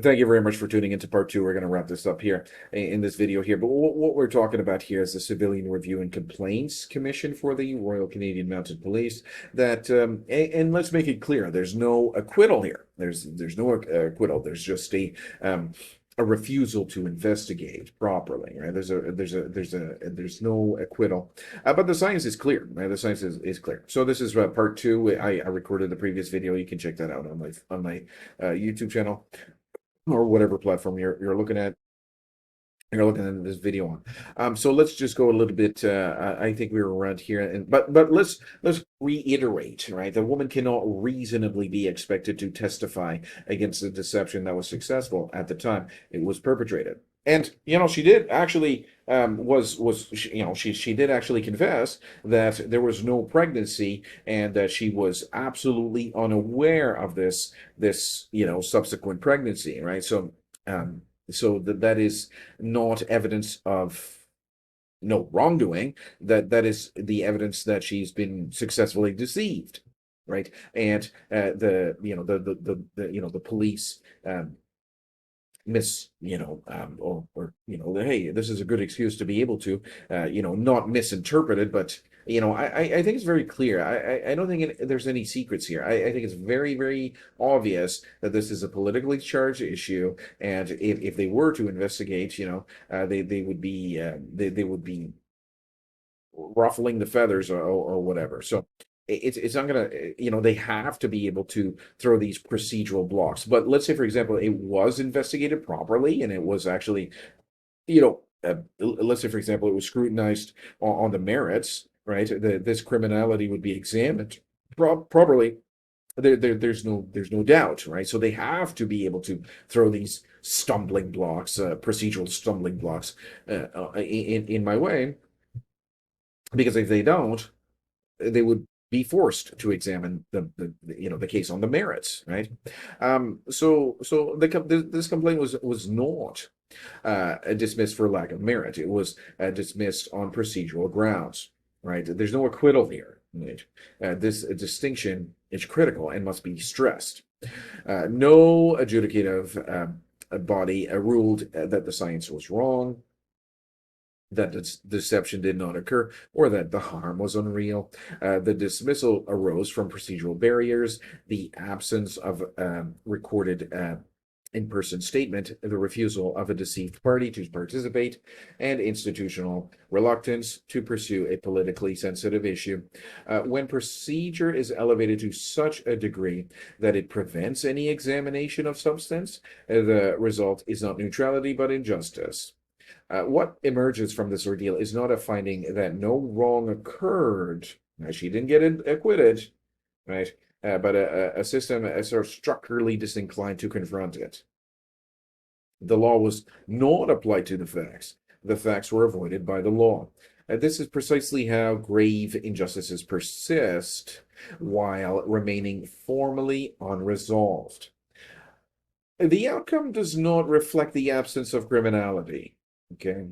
Thank you very much for tuning into part two. We're going to wrap this up here in this video here. But what we're talking about here is the Civilian Review and Complaints Commission for the Royal Canadian Mounted Police. And let's make it clear: there's no acquittal here. There's no acquittal. There's just a refusal to investigate properly. Right? There's no acquittal. But the science is clear. Right? The science is clear. So this is part two. I recorded the previous video. You can check that out on my YouTube channel, or whatever platform you're looking at this video on. So let's just go a little bit. I think we were around here, but let's reiterate, right? The woman cannot reasonably be expected to testify against the deception that was successful at the time it was perpetrated. And she did actually she did actually confess that there was no pregnancy and that she was absolutely unaware of this subsequent pregnancy, right? So that is not evidence of no wrongdoing. That is the evidence that she's been successfully deceived, right? And the police hey, this is a good excuse to be able to not misinterpret it, but I think it's very clear. I don't think there's any secrets here. I think it's very, very obvious that this is a politically charged issue, and if they were to investigate, they would be ruffling the feathers or whatever. So it's not gonna, they have to be able to throw these procedural blocks. But let's say, for example, it was investigated properly and it was actually, let's say, for example, it was scrutinized on the merits, right? This criminality would be examined properly. There's no doubt, right? So they have to be able to throw these stumbling blocks, procedural stumbling blocks, in my way, because if they don't, they would be forced to examine the case on the merits, right? So this complaint was not dismissed for lack of merit. It was dismissed on procedural grounds, right? There's no acquittal here. Right? This distinction is critical and must be stressed. No adjudicative body ruled that the science was wrong, that deception did not occur, or that the harm was unreal. The dismissal arose from procedural barriers, the absence of recorded in-person statement, the refusal of a deceived party to participate, and institutional reluctance to pursue a politically sensitive issue. When procedure is elevated to such a degree that it prevents any examination of substance, the result is not neutrality but injustice. What emerges from this ordeal is not a finding that no wrong occurred. Now, she didn't get acquitted, right? But a system sort of structurally disinclined to confront it. The law was not applied to the facts. The facts were avoided by the law. This is precisely how grave injustices persist while remaining formally unresolved. The outcome does not reflect the absence of criminality. Okay,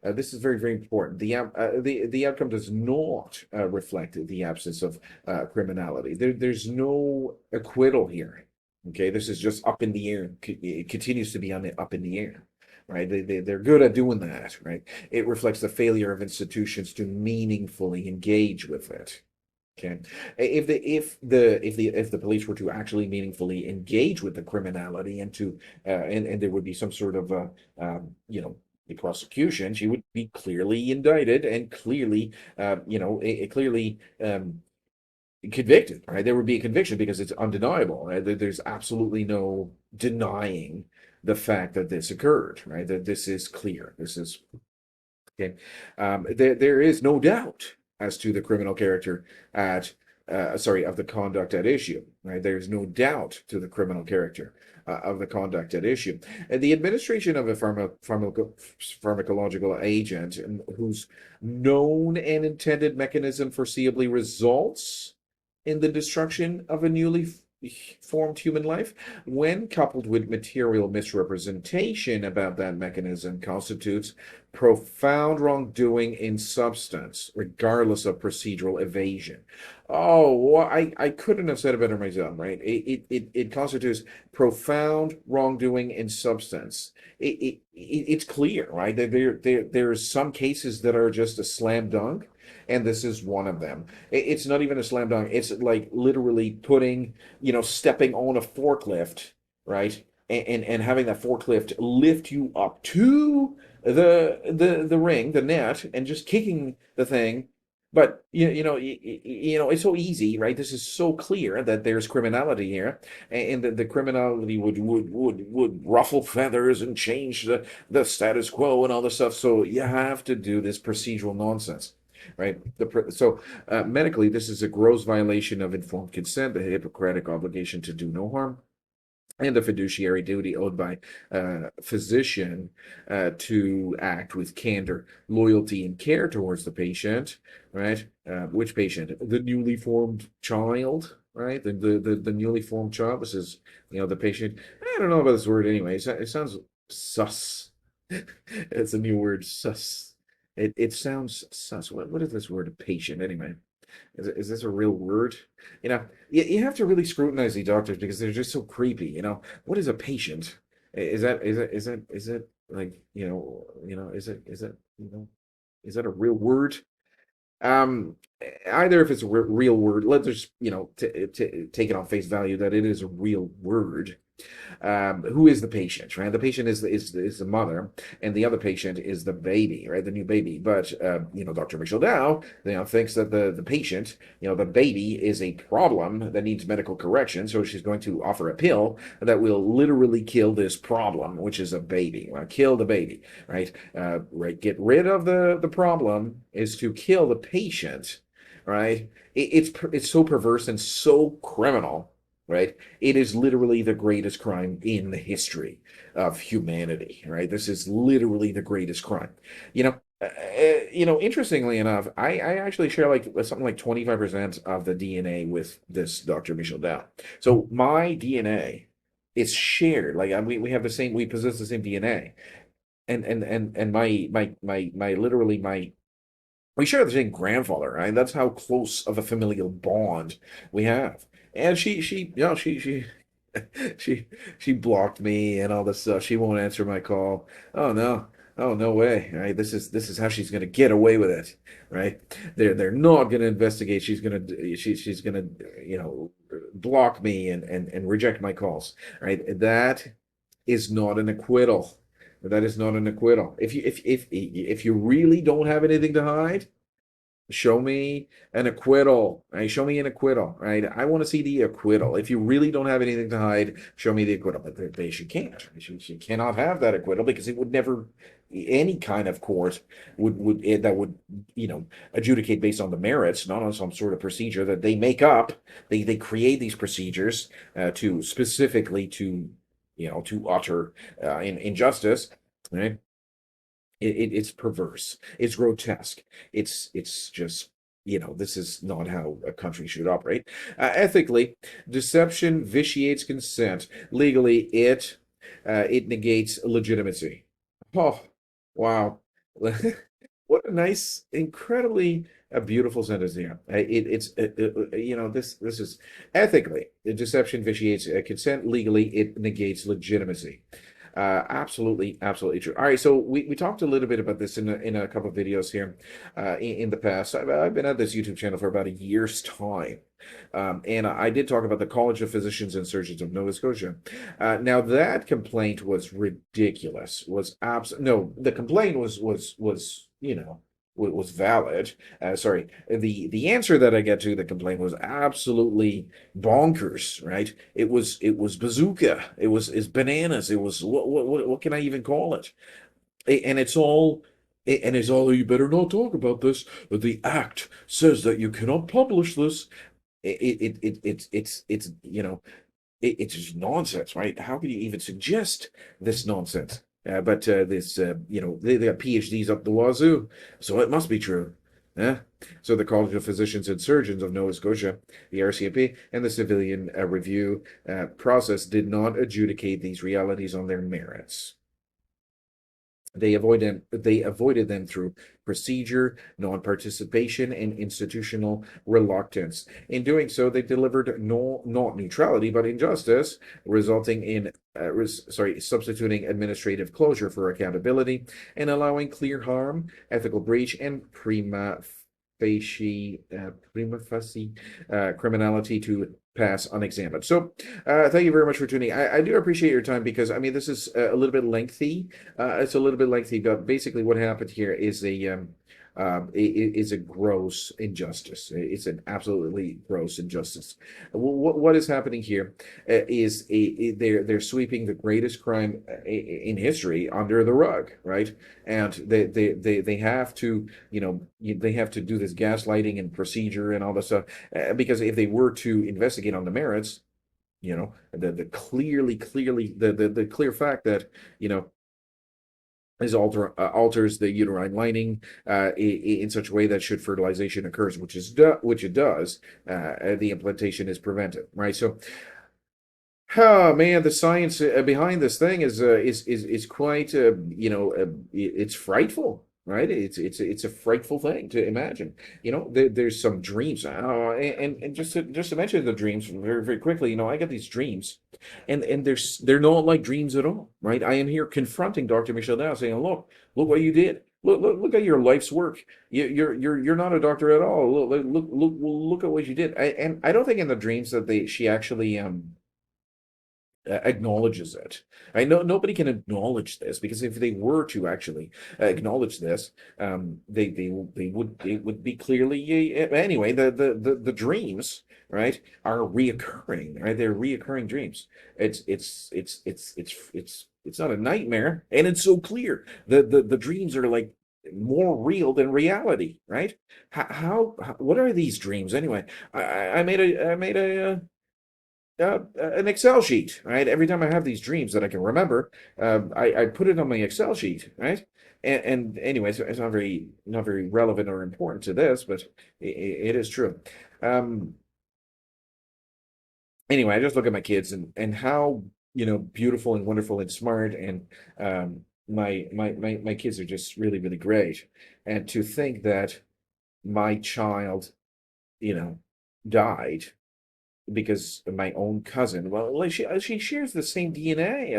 this is very, very important. The outcome does not reflect the absence of criminality. There's no acquittal here. Okay, this is just up in the air. It continues to be up in the air, right? They're good at doing that, right? It reflects the failure of institutions to meaningfully engage with it. Okay, if the police were to actually meaningfully engage with the criminality and there would be some sort of the prosecution, she would be clearly indicted and clearly, clearly convicted, right? There would be a conviction because it's undeniable, right? There's absolutely no denying the fact that this occurred, right? That this is clear. This is, okay. There is no doubt as to the criminal character of the conduct at issue, right? There's no doubt to the criminal character of the conduct at issue. And the administration of a pharmacological agent whose known and intended mechanism foreseeably results in the destruction of a newly formed human life, when coupled with material misrepresentation about that mechanism, constitutes profound wrongdoing in substance, regardless of procedural evasion. Oh, well, I couldn't have said it better myself, right? It constitutes profound wrongdoing in substance. It's clear, right? There's some cases that are just a slam dunk, and this is one of them. It's not even a slam dunk. It's like literally putting, stepping on a forklift, right? And having that forklift lift you up to the ring, the net, and just kicking the thing. But it's so easy, right? This is so clear that there's criminality here, and the criminality would ruffle feathers and change the status quo and all this stuff. So you have to do this procedural nonsense, right? Medically, this is a gross violation of informed consent, the Hippocratic obligation to do no harm, and the fiduciary duty owed by a physician to act with candor, loyalty, and care towards the patient, right? Which patient? The newly formed child, right? The newly formed child. This is, the patient. I don't know about this word anyway. It sounds sus. It's a new word, sus. It sounds sus. What is this word, patient, anyway? Is this a real word? You have to really scrutinize the doctors because they're just so creepy. What is a patient? Is it like, is that a real word? Um, Either if it's a real word, let's just, take it on face value that it is a real word. Who is the patient, right? The patient is the mother, and the other patient is the baby, right? The new baby. But Dr. Michelle Dow, thinks that the patient, the baby, is a problem that needs medical correction. So she's going to offer a pill that will literally kill this problem, which is a baby. Well, kill the baby, right? Right. Get rid of the problem is to kill the patient, right? It's so perverse and so criminal, right? It is literally the greatest crime in the history of humanity, right? This is literally the greatest crime. Interestingly enough, I actually share like something like 25% of the DNA with this Dr. Michel Dow. So my DNA is shared. Like we have the same, we possess the same DNA. And my literally my we share the same grandfather, right? That's how close of a familial bond we have. And she she blocked me and all this stuff. She won't answer my call. Oh no. Oh no way. Right? This is how she's gonna get away with it. Right? They're not gonna investigate. She's gonna block me and reject my calls. Right? That is not an acquittal. That is not an acquittal. If you really don't have anything to hide, show me an acquittal. Right? Show me an acquittal. Right? I want to see the acquittal. If you really don't have anything to hide, show me the acquittal. But she can't. She cannot have that acquittal because it would never, any kind of court that would adjudicate based on the merits, not on some sort of procedure that they make up. They create these procedures to specifically to utter injustice. Right? It's perverse. It's grotesque. It's just, this is not how a country should operate. Ethically, deception vitiates consent. Legally, it negates legitimacy. Oh, wow. What a nice, incredibly a beautiful sentence here. This is ethically, the deception vitiates consent. Legally, it negates legitimacy. Absolutely true. All right, so we talked a little bit about this in a couple of videos here in the past. I've been at this YouTube channel for about a year's time. And I did talk about the College of Physicians and Surgeons of Nova Scotia. Now that complaint was ridiculous. No, the complaint was valid. Sorry, the answer that I get to the complaint was absolutely bonkers, right? It was bazooka. It's bananas. It was what can I even call it? And it's all. You better not talk about this. The act says that you cannot publish this. It's just nonsense, right? How can you even suggest this nonsense? But they got PhDs up the wazoo, so it must be true. Eh? So the College of Physicians and Surgeons of Nova Scotia, the RCMP, and the civilian review process did not adjudicate these realities on their merits. They avoided them through procedure, non-participation, and institutional reluctance. In doing so, they delivered not neutrality, but injustice, resulting in substituting administrative closure for accountability and allowing clear harm, ethical breach, and prima facie criminality to pass unexamined. So, thank you very much for tuning. I do appreciate your time because I mean this is a little bit lengthy. It's a little bit lengthy, but basically what happened here is is a gross injustice. It's an absolutely gross injustice. What is happening here is they're sweeping the greatest crime in history under the rug, right? And they have to, they have to do this gaslighting and procedure and all this stuff because if they were to investigate on the merits, the clear fact that alters the uterine lining in such a way that should fertilization occurs, which it does, the implantation is prevented, right? So, oh man, the science behind this thing is quite it's frightful, right? It's a frightful thing to imagine. There's some dreams, and just to mention the dreams very very quickly. I get these dreams, and they're not like dreams at all, right? I am here confronting Dr. Michel now, saying, look what you did. Look at your life's work. You're not a doctor at all. Look at what you did. And I don't think in the dreams that she actually acknowledges it. I know nobody can acknowledge this because if they were to actually acknowledge this, they would be clearly anyway. The dreams, right, are reoccurring. Right, they're reoccurring dreams. It's not a nightmare, and it's so clear. The dreams are like more real than reality, right? What are these dreams anyway? I made an Excel sheet, right? Every time I have these dreams that I can remember, I put it on my Excel sheet, right? And anyway, so it's not very relevant or important to this, but it is true. Um, anyway, I just look at my kids and how beautiful and wonderful and smart and my kids are just really really great, and to think that my child, you know, died because my own cousin, well, like she shares the same DNA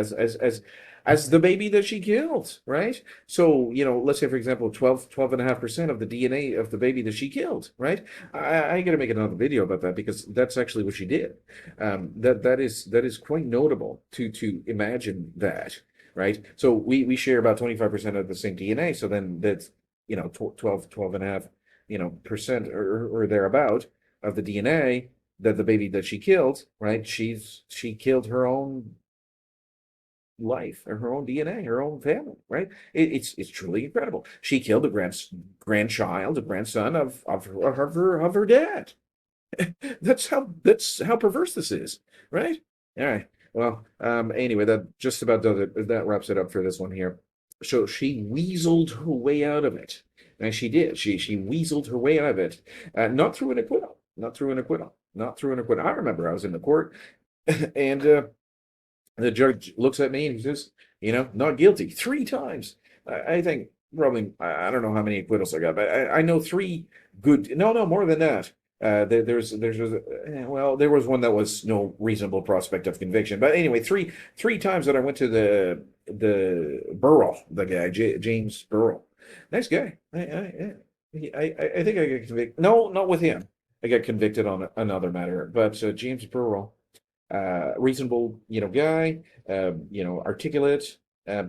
as the baby that she killed, right? So, let's say for example, 12.5% of the DNA of the baby that she killed, right? I got to make another video about that because that's actually what she did. That is quite notable to imagine that, right? So we share about 25% of the same DNA, so then that's 12 and a half percent or thereabout of the DNA that the baby that she killed, right? She killed her own life, or her own DNA, her own family, right? It's truly incredible. She killed the grandchild, the grandson of her dad. That's how perverse this is, right? All right. Well, anyway, that just about does it. That wraps it up for this one here. So she weaseled her way out of it. And she did. She weaseled her way out of it. Not through an acquittal. Not through an acquittal. Not through an acquittal. I remember I was in the court, and the judge looks at me and he says, not guilty 3 times. I think probably I don't know how many acquittals I got, but I know 3 good. No, more than that. There was one that was no reasonable prospect of conviction. But anyway, three times that I went to the Burrell, the guy James Burrell, nice guy. I think I got convicted. No, not with him. I got convicted on another matter, but James Burrell, reasonable, guy, articulate.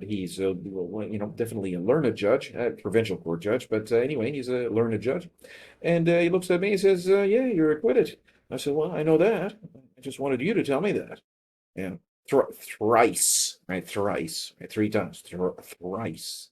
He's definitely a learned judge, provincial court judge, but anyway, he's a learned judge, and he looks at me and says, "Yeah, you're acquitted." I said, "Well, I know that. I just wanted you to tell me that." Yeah, thrice, right? Thrice, right? 3 times, thrice.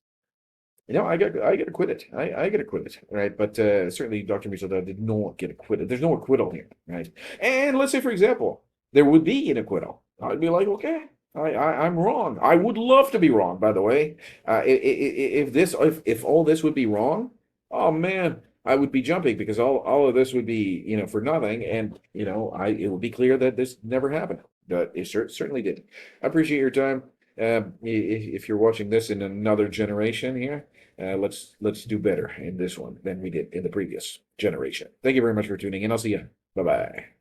I get acquitted. I get acquitted, right? But certainly Dr. Misoda did not get acquitted. There's no acquittal here, right? And let's say, for example, there would be an acquittal. I'd be like, okay, I'm wrong. I would love to be wrong, by the way. If all this would be wrong, oh man, I would be jumping because all of this would be, for nothing, and it would be clear that this never happened, but it certainly didn't. I appreciate your time. If you're watching this in another generation here, let's do better in this one than we did in the previous generation. Thank you very much for tuning in. I'll see you. Bye bye.